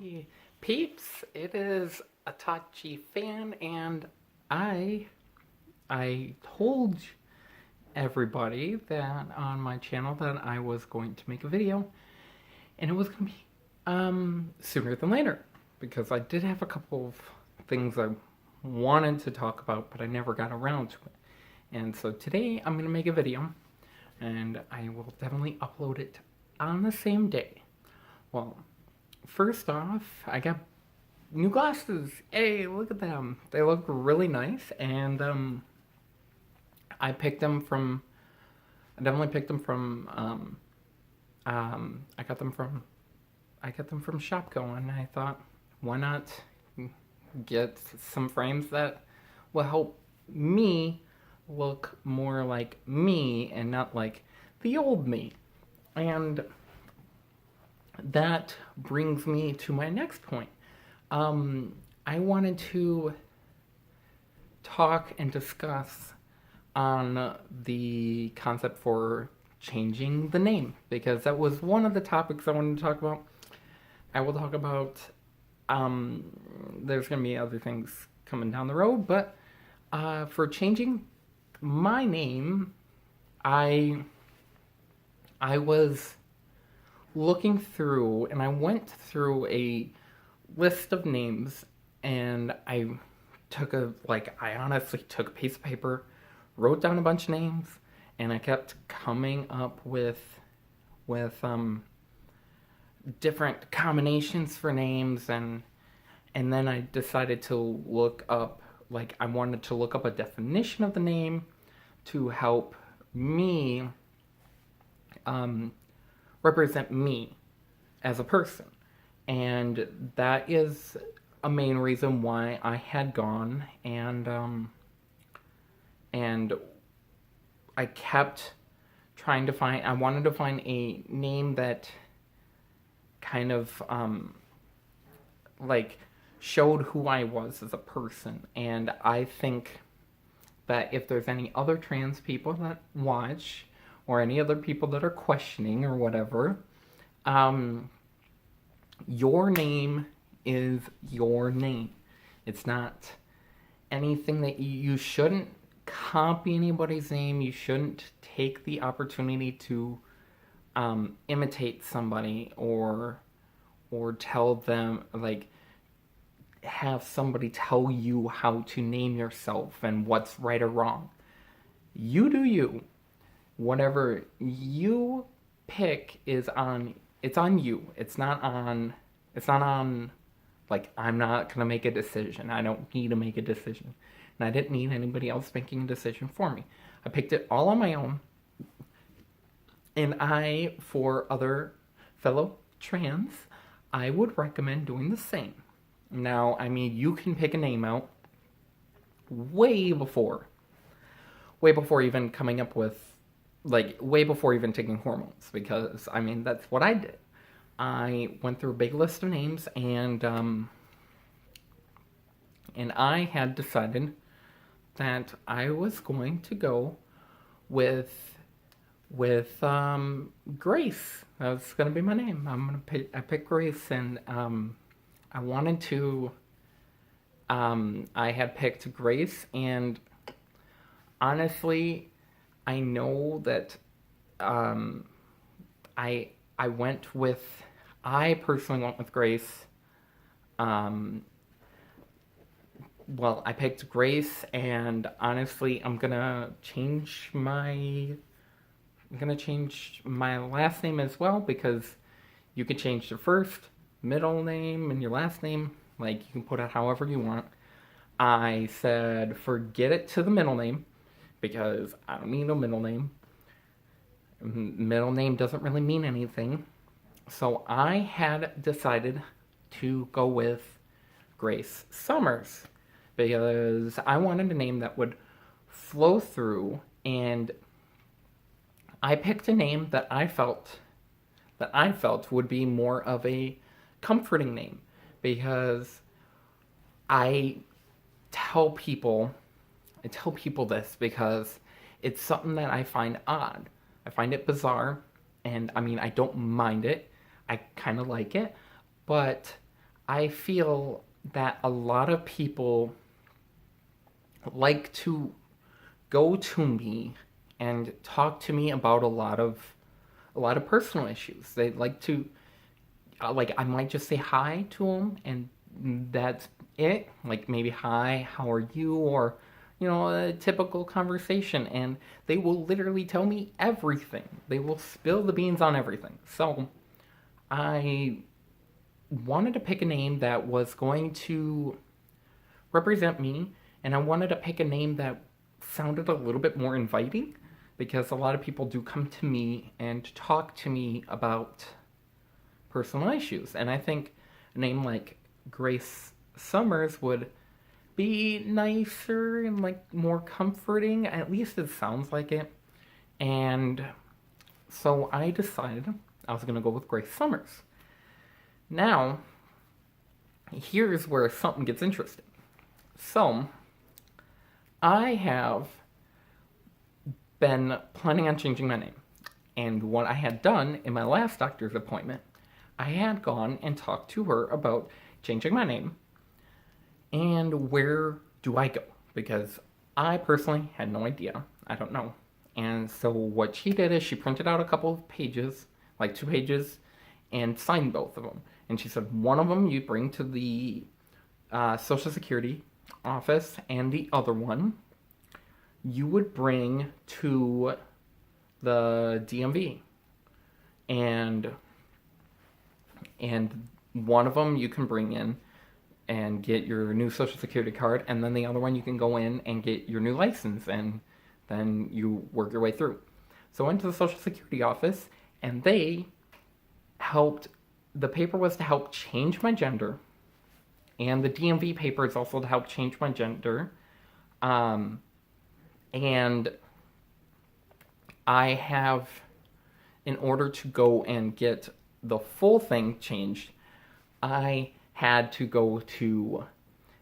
Hey, peeps! It is Atachi fan, and I I told everybody that on my channel that I was going to make a video, and it was gonna be sooner than later because I did have a couple of things I wanted to talk about, but I never got around to it. And so today I'm gonna make a video, and I will definitely upload it on the same day. Well, first off, I got new glasses. Hey, look at them. They look really nice, and I picked them from. I definitely picked them from. I got them from. I got them from Shopko, and I thought, why not get some frames that will help me look more like me and not like the old me. And that brings me to my next point. I wanted to talk and discuss on the concept for changing the name because that was one of the topics I wanted to talk about. I will talk about, there's going to be other things coming down the road, but for changing my name, I was looking through and I went through a list of names, and I honestly took a piece of paper, wrote down a bunch of names, and I kept coming up with different combinations for names, and then I decided to look up, I wanted to look up a definition of the name to help me represent me as a person. And that is a main reason why I had gone and I kept trying to find, I wanted to find a name that kind of showed who I was as a person. And I think that if there's any other trans people that watch or any other people that are questioning or whatever, your name is your name. It's not anything that you shouldn't copy anybody's name. You shouldn't take the opportunity to imitate somebody or tell them, have somebody tell you how to name yourself and what's right or wrong. You do you. Whatever you pick it's on you. It's not on I'm not gonna make a decision. I don't need to make a decision. And I didn't need anybody else making a decision for me. I picked it all on my own. And for other fellow trans, I would recommend doing the same. Now, I mean, you can pick a name out way before even coming up with, way before even taking hormones, because, I mean, that's what I did. I went through a big list of names, and I had decided that I was going to go with Grace. That was going to be my name. I picked Grace, and I wanted to, I had picked Grace, and honestly, I know that I personally went with Grace. Well, I picked Grace, and honestly, I'm gonna change my last name as well, because you can change the first, middle name, and your last name. You can put it however you want. I said forget it to the middle name, because I don't need a middle name. Middle name doesn't really mean anything. So I had decided to go with Grace Summers, because I wanted a name that would flow through, and I picked a name that I felt would be more of a comforting name, because I tell people this because it's something that I find odd. I find it bizarre, and I mean, I don't mind it. I kind of like it, but I feel that a lot of people like to go to me and talk to me about a lot of personal issues. They like to like I might just say hi to them and that's it. Like maybe hi, how are you, or a typical conversation, and they will literally tell me everything. They will spill the beans on everything. So I wanted to pick a name that was going to represent me, and I wanted to pick a name that sounded a little bit more inviting because a lot of people do come to me and talk to me about personal issues. And I think a name like Grace Summers would be nicer and like more comforting. At least it sounds like it. And so I decided I was going to go with Grace Summers. Now, here's where something gets interesting. So, I have been planning on changing my name. And what I had done in my last doctor's appointment, I had gone and talked to her about changing my name and where do I go? Because I personally had no idea. I don't know. And so what she did is she printed out a couple of pages, like 2 pages, and signed both of them. And she said one of them you bring to the Social Security office, and the other one you would bring to the DMV. And one of them you can bring in and get your new Social Security card, and then the other one you can go in and get your new license, and then you work your way through. So I went to the Social Security office, and they helped. The paper was to help change my gender, and the DMV paper is also to help change my gender. And I have, in order to go and get the full thing changed, I had to go to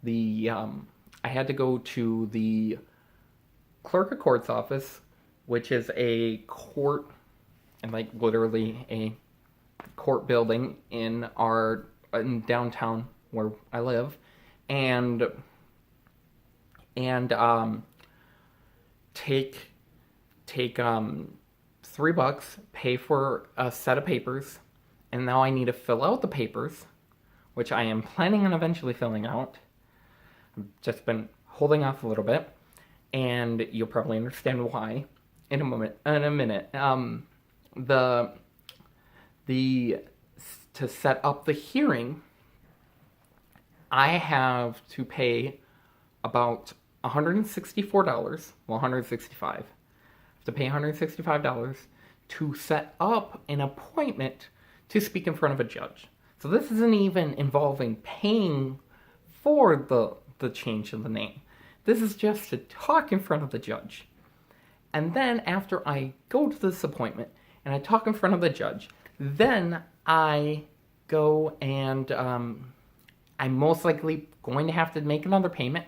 the clerk of court's office, which is a court, and like literally a court building in downtown where I live, and take $3, pay for a set of papers, and now I need to fill out the papers, which I am planning on eventually filling out. I've just been holding off a little bit, and you'll probably understand why in a minute. To set up the hearing, I have to pay about $164. Well, $165. I have to pay $165 to set up an appointment to speak in front of a judge. So this isn't even involving paying for the change of the name. This is just to talk in front of the judge. And then after I go to this appointment and I talk in front of the judge, then I go and I'm most likely going to have to make another payment.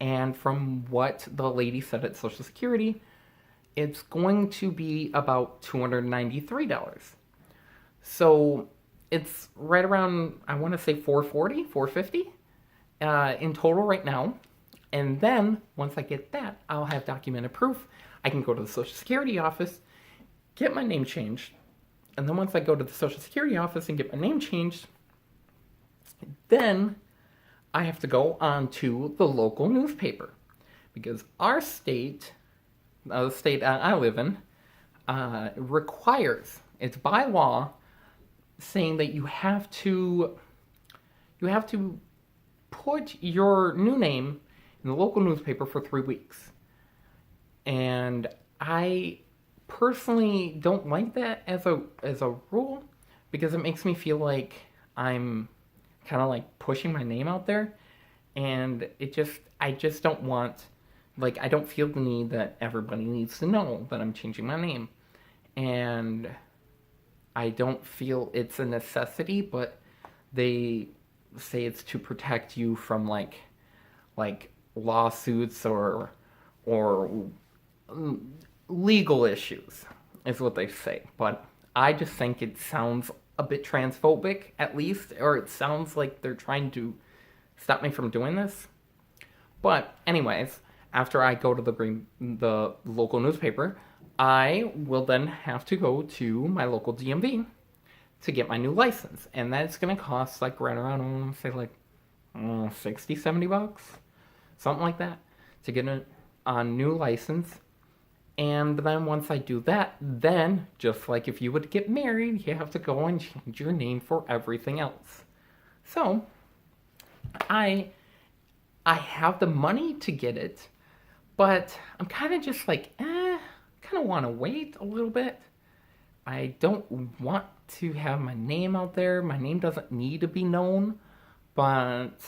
And from what the lady said at Social Security, it's going to be about $293. So it's right around, I want to say $440, $450 in total right now. And then once I get that, I'll have documented proof. I can go to the Social Security office, get my name changed. And then once I go to the Social Security office and get my name changed, then I have to go on to the local newspaper. Because our state, the state I live in, requires, it's by law, saying that you have to put your new name in the local newspaper for 3 weeks. And I personally don't like that as a rule, because it makes me feel like I'm kind of like pushing my name out there, and I just don't want, like, I don't feel the need that everybody needs to know that I'm changing my name, and I don't feel it's a necessity, but they say it's to protect you from like lawsuits or legal issues, is what they say. But I just think it sounds a bit transphobic, at least, or it sounds like they're trying to stop me from doing this. But anyways, after I go to the local newspaper, I will then have to go to my local DMV to get my new license, and that's gonna cost like right around, say like 60, 70 bucks, something like that, to get a new license. And then once I do that, then just like if you would get married, you have to go and change your name for everything else. So I I have the money to get it, but I'm kind of just like, kind of want to wait a little bit. I don't want to have my name out there. My name doesn't need to be known, but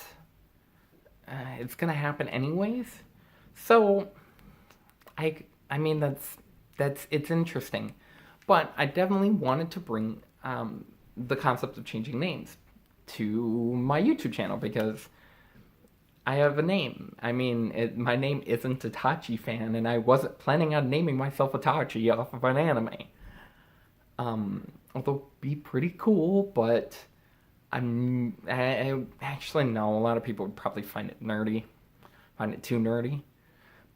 it's gonna happen anyways. So I mean that's it's interesting, but I definitely wanted to bring the concept of changing names to my YouTube channel because I have a name. I mean, my name isn't Itachi fan, and I wasn't planning on naming myself Itachi off of an anime. Although it'd be pretty cool, but I actually know a lot of people would probably find it nerdy, find it too nerdy.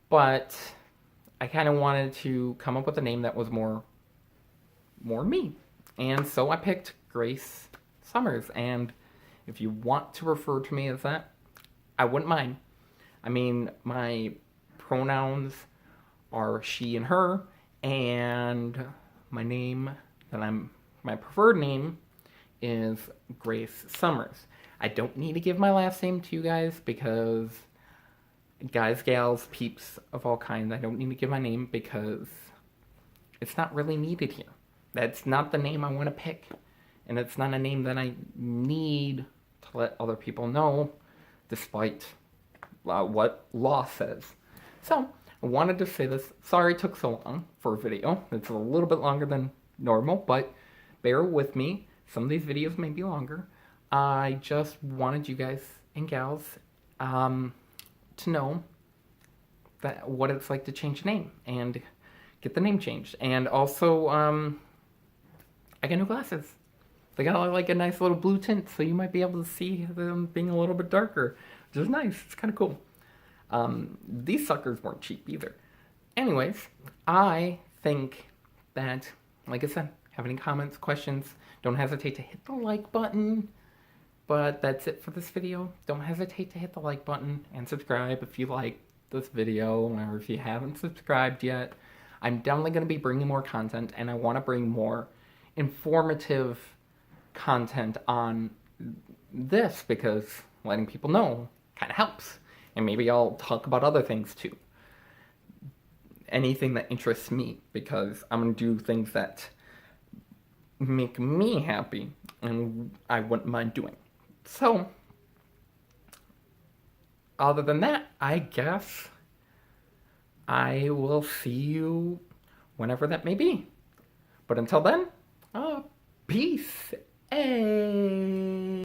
But I kind of wanted to come up with a name that was more me, and so I picked Grace Summers. And if you want to refer to me as that, I wouldn't mind. I mean, my pronouns are she and her, and my preferred name is Grace Summers. I don't need to give my last name to you guys because guys, gals, peeps of all kinds, I don't need to give my name because it's not really needed here. That's not the name I want to pick, and it's not a name that I need to let other people know, despite what law says. So, I wanted to say this. Sorry it took so long for a video. It's a little bit longer than normal, but bear with me. Some of these videos may be longer. I just wanted you guys and gals to know that what it's like to change a name and get the name changed. And also, I got new glasses. They got like a nice little blue tint, so you might be able to see them being a little bit darker, which is nice. It's kind of cool. These suckers weren't cheap either. Anyways, I think that, like I said, have any comments, questions, don't hesitate to hit the like button. But that's it for this video. Don't hesitate to hit the like button and subscribe if you like this video, or if you haven't subscribed yet. I'm definitely going to be bringing more content, and I want to bring more informative content on this because letting people know kind of helps. And maybe I'll talk about other things too. Anything that interests me, because I'm going to do things that make me happy and I wouldn't mind doing. So, other than that, I guess I will see you whenever that may be. But until then, peace. Hey.